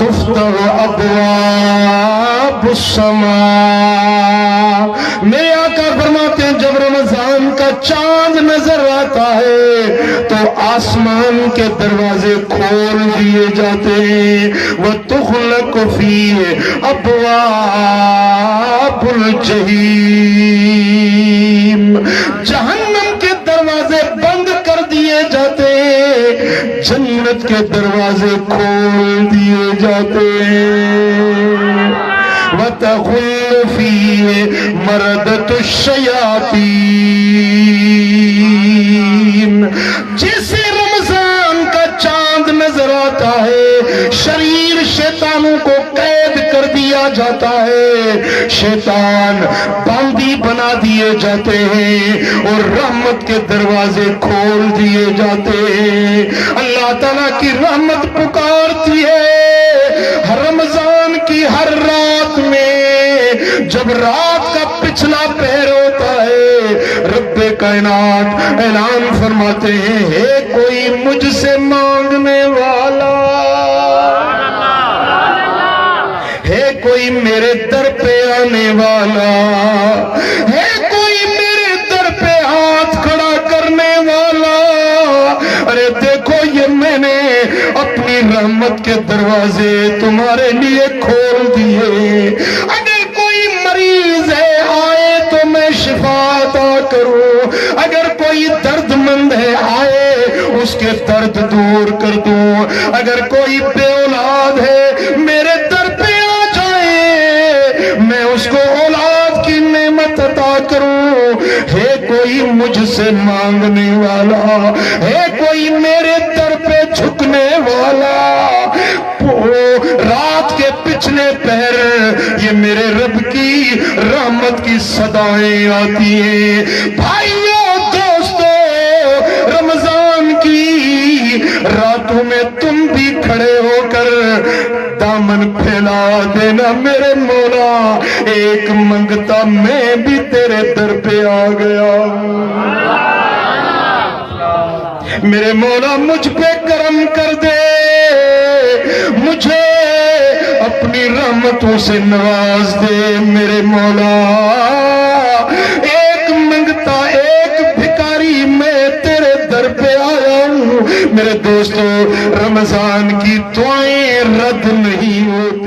تفتح ابواب السماء۔ میرے آقا فرماتے ہیں جب رمضان کا چاند نظر آتا ہے تو آسمان کے دروازے کھول دیے جاتے ہیں۔ وَتُغْلَقُ فِيهِ أَبْوَابُ الْجَحِيمِ، جہنم کے دروازے بند کر دیے جاتے ہیں، جنت کے دروازے کھول دیے جاتے ہیں۔ وَتَخُلُّ فِيهِ مَرَدَةُ الشَّيَاطِينِ، جیسے رمضان کا چاند نظر آتا ہے شریر شیطانوں کو قید کر دیا جاتا ہے، شیطان باندی بنا دیے جاتے ہیں اور رحمت کے دروازے کھول دیے جاتے ہیں۔ اللہ تعالیٰ کی رحمت پکارتی ہے ہر رمضان کی ہر رات میں، جب رات کا پچھلا پہر ہوتا ہے رب کائنات اعلان فرماتے ہیں ہے کوئی مجھ سے مانگنے والا، ہے کوئی میرے در پہ آنے والا، ہے کوئی میرے در پہ ہاتھ کھڑا کرنے والا۔ ارے دیکھو یہ میں نے اپنی رحمت کے دروازے تمہارے لیے کھول دیے، اگر کوئی مریض ہے آئے تو میں شفا عطا کروں، اگر کوئی درد مند ہے آئے اس کے درد دور کر دوں، اگر کوئی بے اولاد ہے میرے در پہ آ جائے میں اس کو اولاد کی نعمت عطا کروں۔ ہے کوئی مجھ سے مانگنے والا، ہے کوئی میرے در پہ جھکنے والا۔ رات کے پچھلے پہر یہ میرے رب کی رحمت کی صدائیں آتی ہیں۔ بھائیوں دوستو، رمضان کی راتوں میں تم بھی کھڑے ہو کر دامن پھیلا دینا میرے مولا، ایک منگتا میں بھی تیرے در پہ آ گیا ہوں۔ میرے مولا مجھ پہ کرم کر دے، مجھے اپنی رحمتوں سے نواز دے میرے مولا، ایک منگتا ایک بھکاری میں تیرے در پہ آیا ہوں۔ میرے دوستو رمضان کی دعائیں رد نہیں ہوتی۔